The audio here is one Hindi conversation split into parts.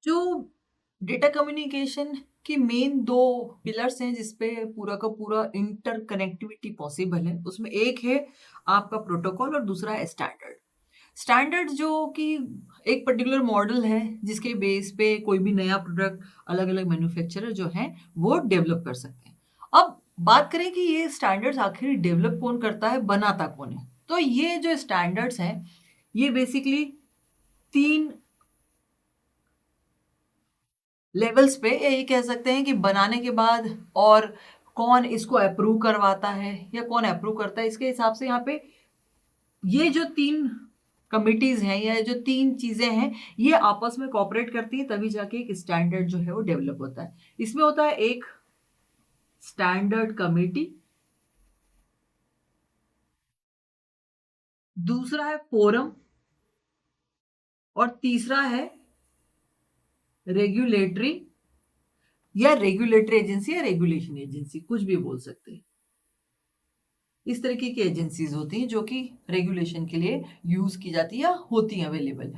जो डेटा कम्युनिकेशन की मेन दो पिलर्स हैं जिसपे पूरा का पूरा इंटर कनेक्टिविटी पॉसिबल है, उसमें एक है आपका प्रोटोकॉल और दूसरा है स्टैंडर्ड। स्टैंडर्ड जो कि एक पर्टिकुलर मॉडल है जिसके बेस पे कोई भी नया प्रोडक्ट अलग अलग मैन्युफैक्चरर जो है वो डेवलप कर सकते हैं। अब बात करें कि ये स्टैंडर्ड्स आखिर डेवलप कौन करता है, बनाता कौन है, तो ये जो स्टैंडर्ड्स हैं ये बेसिकली तीन लेवल्स पे ये कह सकते हैं कि बनाने के बाद और कौन इसको अप्रूव करवाता है या कौन अप्रूव करता है, इसके हिसाब से यहाँ पे ये जो तीन कमिटीज हैं या जो तीन चीजें हैं ये आपस में कोऑपरेट करती है, तभी जाके एक स्टैंडर्ड जो है वो डेवलप होता है। इसमें होता है एक स्टैंडर्ड कमेटी, दूसरा है फोरम और तीसरा है रेगुलेटरी या रेगुलेटरी एजेंसी या रेगुलेशन एजेंसी, कुछ भी बोल सकते हैं। इस तरीके की एजेंसीज होती हैं जो कि रेगुलेशन के लिए यूज की जाती है या होती हैं अवेलेबल।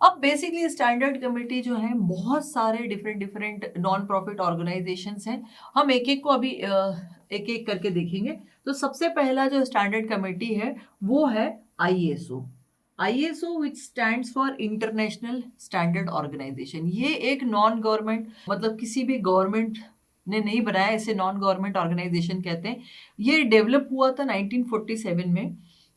अब बेसिकली स्टैंडर्ड कमेटी जो है बहुत सारे different different non profit organisations हैं। हम एक एक को अभी एक एक करके देखेंगे। तो सबसे पहला जो स्टैंडर्ड कमेटी है वो है ISO. ISO which stands for international standard organisation. ये एक नॉन गवर्नमेंट, मतलब किसी भी गवर्नमेंट ने नहीं बनाया, इसे नॉन गवर्नमेंट ऑर्गेनाइजेशन कहते हैं। ये डेवलप हुआ था 1947 में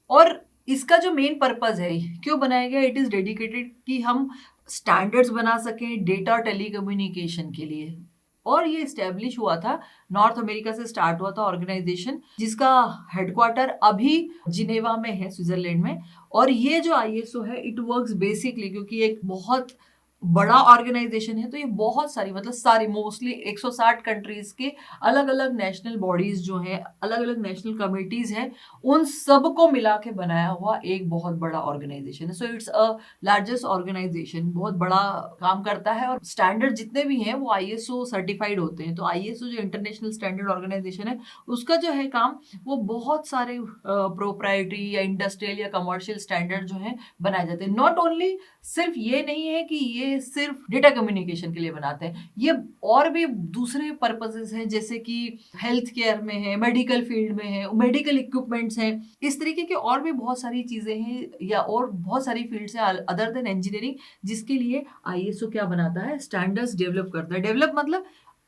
और इसका जो मेन पर्पज है क्यों बनाया गया, इट इज डेडिकेटेड कि हम स्टैंडर्ड्स बना सकें डेटा टेलीकम्युनिकेशन के लिए। और ये स्टेब्लिश हुआ था, नॉर्थ अमेरिका से स्टार्ट हुआ था ऑर्गेनाइजेशन, जिसका हेडक्वार्टर अभी जिनेवा में है, स्विट्जरलैंड में। और ये जो आईएसओ है इट वर्क्स बेसिकली, क्योंकि एक बहुत बड़ा ऑर्गेनाइजेशन है तो ये बहुत सारी, मतलब सारी मोस्टली 160 कंट्रीज के अलग अलग नेशनल बॉडीज जो हैं, अलग अलग नेशनल कमिटीज हैं, उन सबको मिला के बनाया हुआ एक बहुत बड़ा ऑर्गेनाइजेशन है। So it's a largest organisation, बहुत बड़ा काम करता है। और स्टैंडर्ड जितने भी हैं वो आईएसओ सर्टिफाइड होते हैं। तो आईएसओ जो इंटरनेशनल स्टैंडर्ड ऑर्गेनाइजेशन है उसका जो है काम, वो बहुत सारे प्रोप्राइटरी या इंडस्ट्रियल या कमर्शियल स्टैंडर्ड जो है बनाए जाते हैं। नॉट ओनली, सिर्फ ये नहीं है कि ये सिर्फ डेटा कम्युनिकेशन के लिए बनाते हैं, ये और भी दूसरे पर्पसेस हैं, जैसे कि हेल्थ केयर में है, मेडिकल फील्ड में है, मेडिकल इक्विपमेंट्स हैं, इस तरीके के और भी बहुत सारी चीजें हैं या और बहुत सारी फील्ड्स हैं अदर देन इंजीनियरिंग, जिसके लिए आईएसओ क्या बनाता है, स्टैंडर्ड्स डेवलप करता है। डेवलप मतलब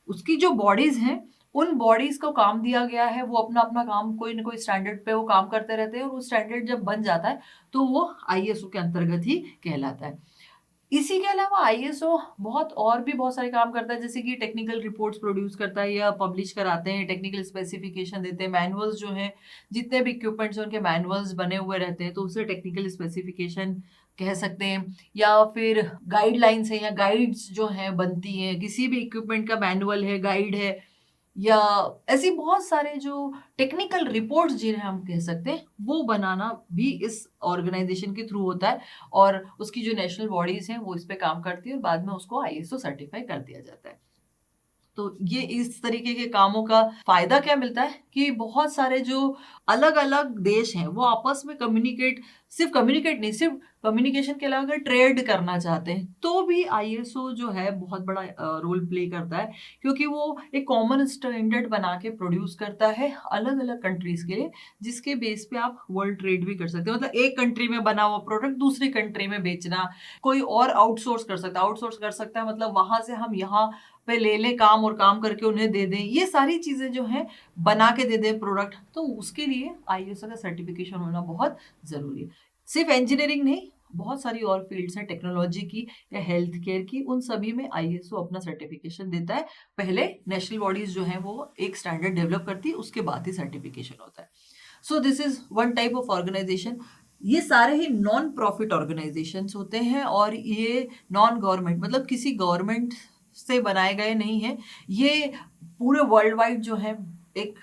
उसकी जो बॉडीज हैं उन बॉडीज को काम दिया गया है, वो अपना अपना काम कोई ना कोई स्टैंडर्ड पे वो काम करते रहते हैं और वो स्टैंडर्ड जब बन जाता है तो वो आईएसओ के अंतर्गत ही कहलाता है। इसी के अलावा आईएसओ बहुत और भी बहुत सारे काम करता है, जैसे कि टेक्निकल रिपोर्ट्स प्रोड्यूस करता है या पब्लिश कराते हैं, टेक्निकल स्पेसिफिकेशन देते हैं, मैनुअल्स जो हैं, जितने भी इक्विपमेंट्स हैं उनके मैनुअल्स बने हुए रहते हैं तो उसे टेक्निकल स्पेसिफिकेशन कह सकते हैं। या फिर गाइडलाइंस है या गाइड्स जो हैं बनती हैं, किसी भी इक्विपमेंट का मैनुअल है, गाइड है, या ऐसी बहुत सारे जो टेक्निकल रिपोर्ट्स जिन्हें हम कह सकते हैं वो बनाना भी इस ऑर्गेनाइजेशन के थ्रू होता है। और उसकी जो नेशनल बॉडीज हैं वो इस पे काम करती है और बाद में उसको आईएसओ सर्टिफाई कर दिया जाता है। तो ये इस तरीके के कामों का फायदा क्या मिलता है कि बहुत सारे जो अलग अलग देश हैं वो आपस में कम्युनिकेट, सिर्फ कम्युनिकेट नहीं, सिर्फ कम्युनिकेशन के अलावा अगर ट्रेड करना चाहते हैं तो भी आईएसओ जो है बहुत बड़ा रोल प्ले करता है, क्योंकि वो एक कॉमन स्टैंडर्ड बना के प्रोड्यूस करता है अलग अलग कंट्रीज के लिए, जिसके बेस पे आप वर्ल्ड ट्रेड भी कर सकते हो। मतलब एक कंट्री में बना हुआ प्रोडक्ट दूसरी कंट्री में बेचना, कोई और आउटसोर्स कर सकता है, आउटसोर्स कर सकता है मतलब वहां से हम यहाँ पे ले लें काम और काम करके उन्हें दे दें, ये सारी चीजें जो है बना के दे दें प्रोडक्ट, तो उसके लिए आईएसओ का सर्टिफिकेशन होना बहुत जरूरी है। सिर्फ इंजीनियरिंग नहीं, बहुत सारी और फील्ड्स हैं, टेक्नोलॉजी की या हेल्थ केयर की, उन सभी में आईएसओ अपना सर्टिफिकेशन देता है। पहले नेशनल बॉडीज जो है वो एक स्टैंडर्ड डेवलप करती है, उसके बाद ही सर्टिफिकेशन होता है। So this is one type of organisation. ये सारे ही नॉन प्रॉफिट ऑर्गेनाइजेशंस होते हैं और ये नॉन गवर्नमेंट, मतलब किसी गवर्नमेंट से बनाए गए नहीं है। ये पूरे वर्ल्ड वाइड जो है एक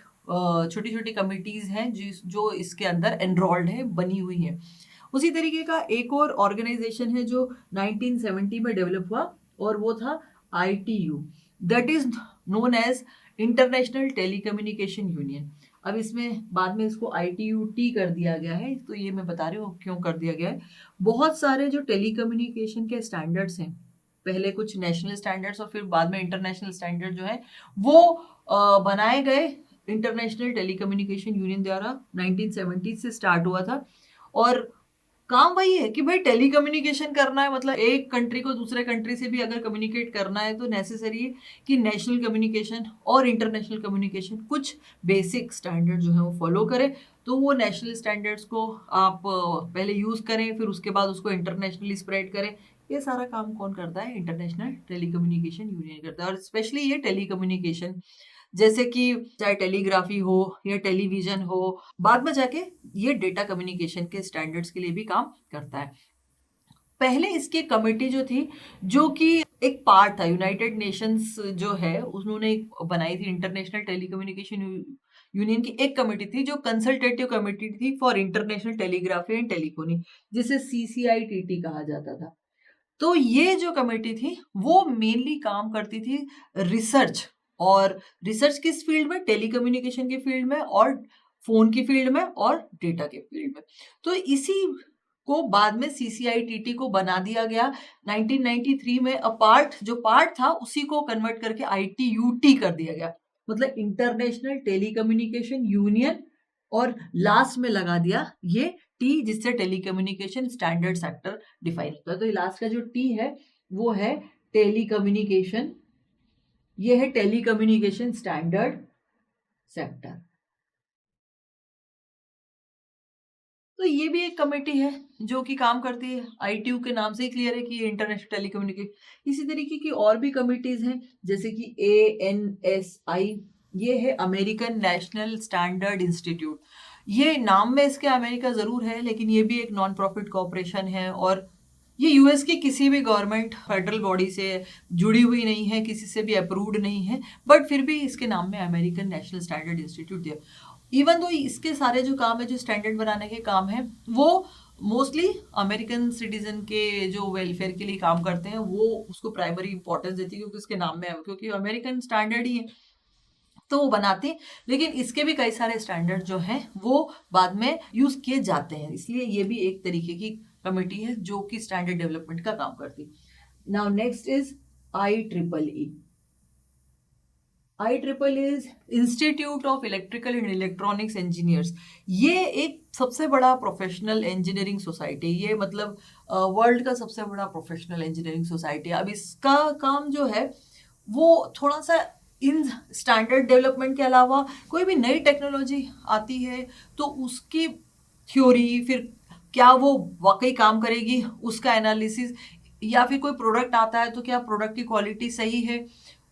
छोटी छोटी कमिटीज हैं जो इसके अंदर एनरोल्ड है, बनी हुई है। उसी तरीके का एक और ऑर्गेनाइजेशन है जो 1970 में डेवलप हुआ और वो था ITU, that is known as international telecommunication union. अब इसमें बाद में इसको आईटीयूटी कर दिया गया है, तो ये मैं बता रही हूँ क्यों कर दिया गया है। बहुत सारे जो टेलीकम्युनिकेशन के स्टैंडर्ड्स हैं पहले कुछ नेशनल स्टैंडर्ड्स और फिर बाद में इंटरनेशनल स्टैंडर्ड जो है वो बनाए गए इंटरनेशनल टेलीकम्युनिकेशन यूनियन द्वारा 1970 से स्टार्ट हुआ था। और काम वही है कि भाई टेलीकम्युनिकेशन करना है, मतलब एक कंट्री को दूसरे कंट्री से भी अगर कम्युनिकेट करना है तो नेसेसरी है कि नेशनल कम्युनिकेशन और इंटरनेशनल कम्युनिकेशन कुछ बेसिक स्टैंडर्ड जो है वो फॉलो करें। तो वो नेशनल स्टैंडर्ड्स को आप पहले यूज करें, फिर उसके बाद उसको इंटरनेशनली स्प्रेड करें। ये सारा काम कौन करता है? इंटरनेशनल टेलीकम्युनिकेशन यूनियन करता है। और स्पेशली ये टेलीकम्युनिकेशन जैसे कि चाहे टेलीग्राफी हो या टेलीविजन हो, बाद में जाके ये डेटा कम्युनिकेशन के स्टैंडर्ड्स के लिए भी काम करता है। पहले इसकी कमेटी जो थी, जो कि एक पार्ट था यूनाइटेड नेशंस जो है, उन्होंने बनाई थी इंटरनेशनल टेलीकम्युनिकेशन यूनियन की एक कमेटी थी जो कंसल्टेटिव कमेटी थी for international telegraphy and telephony, जिसे CCITT कहा जाता था। तो ये जो कमेटी थी वो मेनली काम करती थी रिसर्च, और रिसर्च किस फील्ड में? टेलीकम्युनिकेशन के फील्ड में और फोन की फील्ड में और डेटा के फील्ड में। तो इसी को बाद में CCITT को बना दिया गया 1993 में। जो पार्ट था उसी को कन्वर्ट करके ITUT कर दिया गया, मतलब इंटरनेशनल टेलीकम्युनिकेशन यूनियन, और लास्ट में लगा दिया ये टी, जिससे टेलीकम्युनिकेशन स्टैंडर्ड सेक्टर डिफाइन होता है। तो ये लास्ट का जो टी है वो है टेलीकम्युनिकेशन, ये है टेलीकम्युनिकेशन स्टैंडर्ड सेक्टर। तो ये भी एक कमेटी है जो कि काम करती है, ITU के नाम से ही क्लियर है कि ये इंटरनेशनल टेलीकम्युनिकेशन। इसी तरीके की और भी कमिटीज हैं, जैसे कि ANSI, ये है अमेरिकन नेशनल स्टैंडर्ड इंस्टीट्यूट। ये नाम में इसके अमेरिका जरूर है, लेकिन ये भी एक नॉन प्रॉफिट कॉरपोरेशन है, और ये यूएस की किसी भी गवर्नमेंट फेडरल बॉडी से जुड़ी हुई नहीं है, किसी से भी अप्रूव्ड नहीं है, बट फिर भी इसके नाम में अमेरिकन नेशनल स्टैंडर्ड इंस्टीट्यूट दिया। इवन तो इसके सारे जो काम है, जो स्टैंडर्ड बनाने के काम है, वो मोस्टली अमेरिकन सिटीजन के जो वेलफेयर के लिए काम करते हैं, वो उसको प्राइमरी इंपॉर्टेंस देती है, क्योंकि उसके नाम में है, क्योंकि अमेरिकन स्टैंडर्ड ही है तो वो बनाते हैं। लेकिन इसके भी कई सारे स्टैंडर्ड जो हैं वो बाद में यूज किए जाते हैं, इसलिए ये भी एक तरीके की कमेटी है जो कि स्टैंडर्ड डेवलपमेंट का काम करती है। Now next is IEEE। IEEE institute of electrical and electronics engineers. ये एक सबसे बड़ा प्रोफेशनल इंजीनियरिंग सोसाइटी, ये मतलब वर्ल्ड का सबसे बड़ा प्रोफेशनल इंजीनियरिंग सोसाइटी। अब इसका काम जो है वो थोड़ा सा इन स्टैंडर्ड डेवलपमेंट के अलावा कोई भी नई टेक्नोलॉजी आती है तो उसकी थ्योरी, फिर क्या वो वाकई काम करेगी उसका एनालिसिस, या फिर कोई प्रोडक्ट आता है तो क्या प्रोडक्ट की क्वालिटी सही है।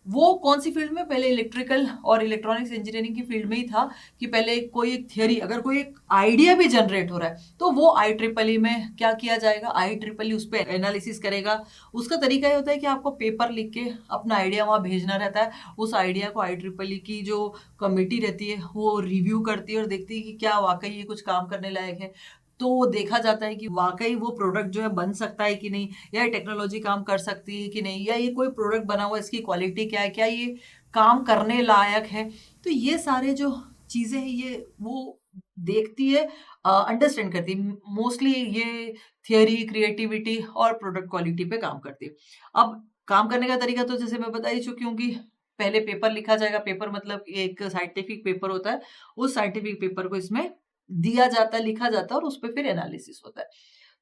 वो कौन सी फील्ड में? पहले इलेक्ट्रिकल और इलेक्ट्रॉनिक्स इंजीनियरिंग की फील्ड में ही था कि पहले कोई एक थियरी, अगर कोई एक आइडिया भी जनरेट हो रहा है तो वो IEEE में क्या किया जाएगा? IEEE उस पर एनालिसिस करेगा। उसका तरीका ये होता है कि आपको पेपर लिख के अपना आइडिया वहाँ भेजना रहता है। उस आइडिया को IEEE की जो कमेटी रहती है वो रिव्यू करती है और देखती है कि क्या वाकई ये कुछ काम करने लायक है। तो देखा जाता है कि वाकई वो प्रोडक्ट जो है बन सकता है कि नहीं, या टेक्नोलॉजी काम कर सकती है कि नहीं, या ये कोई प्रोडक्ट बना हुआ इसकी क्वालिटी क्या है, क्या ये काम करने लायक है। तो ये सारे जो चीजें हैं ये वो देखती है, अंडरस्टैंड करती है। मोस्टली ये थियरी, क्रिएटिविटी और प्रोडक्ट क्वालिटी पे काम करती है। अब काम करने का तरीका तो जैसे मैं बता ही चुकी हूँ कि पहले पेपर लिखा जाएगा। पेपर मतलब एक साइंटिफिक पेपर होता है, उस साइंटिफिक पेपर को इसमें दिया जाता है, लिखा जाता है और उस पर फिर एनालिसिस होता है।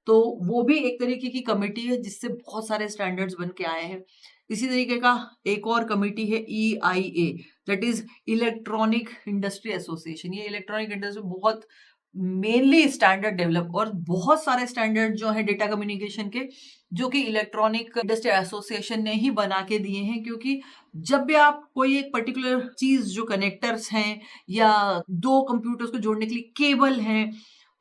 तो वो भी एक तरीके की कमेटी है जिससे बहुत सारे स्टैंडर्ड्स बन के आए हैं। इसी तरीके का एक और कमेटी है EIA, that is electronic industry association. ये इलेक्ट्रॉनिक इंडस्ट्री बहुत मेनली स्टैंडर्ड डेवलप, और बहुत सारे स्टैंडर्ड जो है डेटा कम्युनिकेशन के, जो कि इलेक्ट्रॉनिक इंडस्ट्री एसोसिएशन ने ही बना के दिए हैं। क्योंकि जब भी आप कोई एक पर्टिकुलर चीज, जो कनेक्टर्स हैं या दो कंप्यूटर्स को जोड़ने के लिए केबल हैं,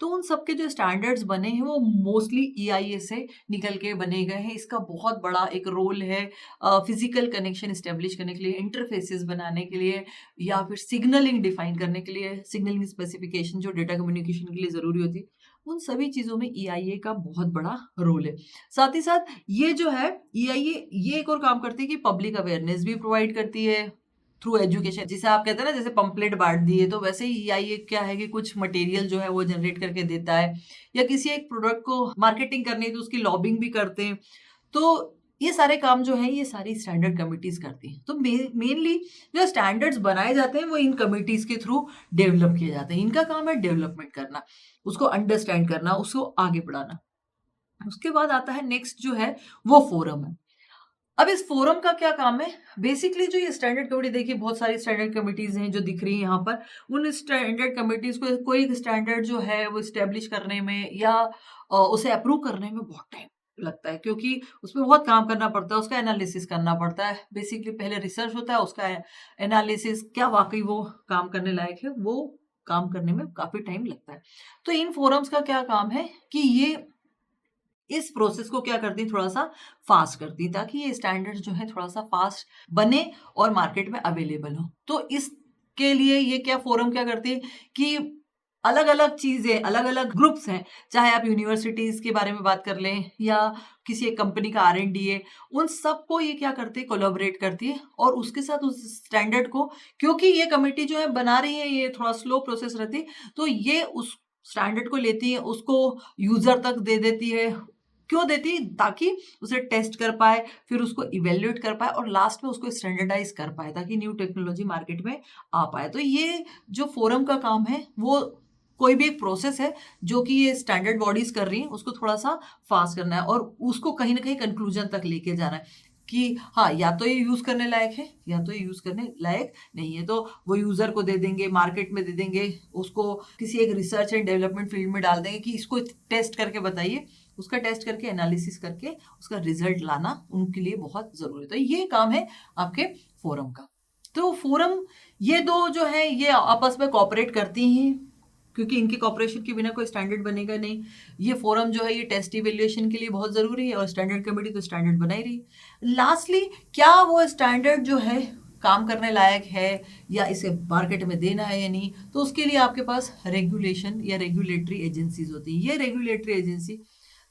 तो उन सब के जो स्टैंडर्ड्स बने हैं वो मोस्टली EIA से निकल के बने गए हैं। इसका बहुत बड़ा एक रोल है फिजिकल कनेक्शन स्टेब्लिश करने के लिए, इंटरफेसेस बनाने के लिए, या फिर सिग्नलिंग डिफाइन करने के लिए, सिग्नलिंग स्पेसिफिकेशन जो डेटा कम्युनिकेशन के लिए जरूरी होती है, उन सभी चीजों में EIA का बहुत बड़ा रोल है। साथ ही साथ ये जो है EIA, ये एक और काम करती है कि पब्लिक अवेयरनेस भी प्रोवाइड करती है थ्रू एजुकेशन। जिसे आप कहते हैं ना, जैसे पंपलेट बांट दिए, तो वैसे ही EIA क्या है कि कुछ मटेरियल जो है वो जनरेट करके देता है, या किसी एक प्रोडक्ट को मार्केटिंग करनी है तो उसकी लॉबिंग भी करते हैं। तो ये सारे काम जो है ये सारी स्टैंडर्ड कमिटीज करती हैं। तो मेनली जो स्टैंडर्ड्स बनाए जाते हैं वो इन कमिटीज के थ्रू डेवलप किए जाते हैं। इनका काम है डेवलपमेंट करना, उसको अंडरस्टैंड करना, उसको आगे बढ़ाना। उसके बाद आता है नेक्स्ट जो है वो फोरम है। अब इस फोरम का क्या काम है? बेसिकली जो ये स्टैंडर्ड कमेटी, देखिए बहुत सारी स्टैंडर्ड कमिटीज हैं जो दिख रही हैं यहाँ पर। उन स्टैंडर्ड कमिटीज को कोई स्टैंडर्ड जो है वो स्टेब्लिश करने में या उसे अप्रूव करने में बहुत टाइम लगता है, क्योंकि उसमें बहुत काम करना पड़ता है, उसका एनालिसिस करना पड़ता है। बेसिकली पहले रिसर्च होता है, उसका एनालिसिस, क्या वाकई वो काम करने लायक है, वो काम करने में काफी टाइम लगता है। तो इन फोरम्स का क्या काम है कि ये इस प्रोसेस को क्या करती है, थोड़ा सा फास्ट करती है, ताकि ये स्टैंडर्ड जो है थोड़ा सा फास्ट बने और मार्केट में अवेलेबल हो। तो इसके लिए ये क्या फोरम क्या करती है कि अलग अलग चीजें, अलग अलग ग्रुप्स हैं, चाहे आप यूनिवर्सिटीज के बारे में बात कर लें या किसी एक कंपनी का R&D है, उन सबको ये क्या करती है, कोलैबोरेट करती है और उसके साथ उस स्टैंडर्ड को, क्योंकि ये कमेटी जो है बना रही है, ये थोड़ा स्लो प्रोसेस रहती है, तो ये उस स्टैंडर्ड को लेती है, उसको यूजर तक दे देती है। क्यों देती है? ताकि उसे टेस्ट कर पाए, फिर उसको इवेल्युएट कर पाए और लास्ट में उसको स्टैंडर्डाइज कर पाए, ताकि न्यू टेक्नोलॉजी मार्केट में आ पाए। तो ये जो फोरम का काम है वो कोई भी एक प्रोसेस है जो कि ये स्टैंडर्ड बॉडीज कर रही हैं, उसको थोड़ा सा फास्ट करना है और उसको कहीं ना कहीं कंक्लूजन तक लेके जाना है कि हाँ, या तो ये यूज करने लायक है या तो ये यूज करने लायक नहीं है। तो वो यूजर को दे देंगे, मार्केट में दे देंगे, उसको किसी एक रिसर्च एंड डेवलपमेंट फील्ड में डाल देंगे कि इसको टेस्ट करके बताइए। उसका टेस्ट करके एनालिसिस करके उसका रिजल्ट लाना उनके लिए बहुत जरूरी है। तो ये काम है आपके फोरम का। तो फोरम, ये दो जो है ये आपस में कॉपरेट करती हैं, क्योंकि इनके कॉपरेशन के बिना कोई स्टैंडर्ड बनेगा नहीं। ये फोरम जो है ये टेस्ट इवेल्युएशन के लिए बहुत जरूरी है और स्टैंडर्ड कमेटी तो स्टैंडर्ड बना ही रही है। लास्टली, क्या वो स्टैंडर्ड जो है काम करने लायक है या इसे मार्केट में देना है या नहीं, तो उसके लिए आपके पास रेगुलेशन या रेगुलेटरी एजेंसीज होती हैं। ये रेगुलेटरी एजेंसी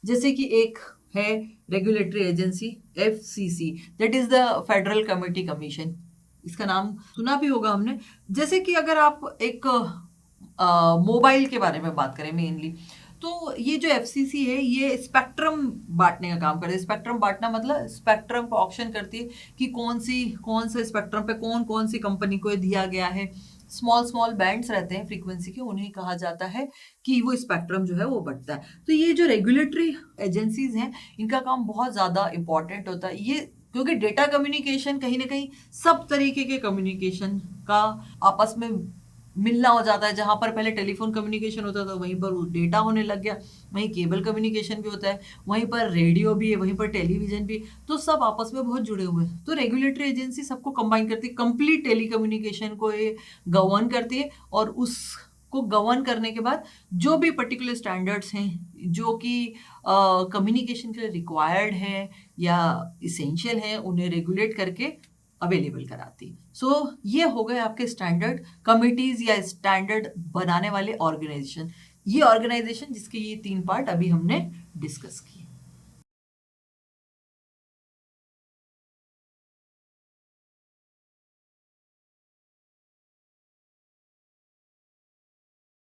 जैसे कि एक है regulatory agency FCC, that is the federal committee commission. इसका नाम सुना भी होगा हमने। जैसे कि अगर आप एक मोबाइल के बारे में बात करें मेनली, तो ये जो FCC है ये स्पेक्ट्रम बांटने का काम करती है। स्पेक्ट्रम बांटना मतलब स्पेक्ट्रम को ऑक्शन करती है कि कौन से स्पेक्ट्रम पे कौन सी कंपनी को दिया गया है। स्मॉल स्मॉल बैंड्स रहते हैं फ्रीक्वेंसी के, उन्हें कहा जाता है कि वो स्पेक्ट्रम जो है वो बढ़ता है। तो ये जो रेगुलेटरी एजेंसीज हैं इनका काम बहुत ज़्यादा इंपॉर्टेंट होता है। ये क्योंकि डेटा कम्युनिकेशन कहीं ना कहीं सब तरीके के कम्युनिकेशन का आपस में मिलना हो जाता है। जहां पर पहले टेलीफोन कम्युनिकेशन होता था वहीं पर डेटा होने लग गया, वहीं केबल कम्युनिकेशन भी होता है, वहीं पर रेडियो भी है, वहीं पर टेलीविजन भी, तो सब आपस में बहुत जुड़े हुए हैं। तो रेगुलेटरी एजेंसी सबको कंबाइन करती है, कंप्लीट टेलीकम्युनिकेशन को ये गवर्न करती है और उसको गवर्न करने के बाद जो भी पर्टिकुलर स्टैंडर्ड्स हैं जो कि कम्युनिकेशन के लिए रिक्वायर्ड है या इसेंशियल है, उन्हें रेगुलेट करके अवेलेबल कराती। सो ये हो गए आपके स्टैंडर्ड कमिटीज या स्टैंडर्ड बनाने वाले ऑर्गेनाइजेशन। ये ऑर्गेनाइजेशन जिसके ये 3 पार्ट अभी हमने डिस्कस किए।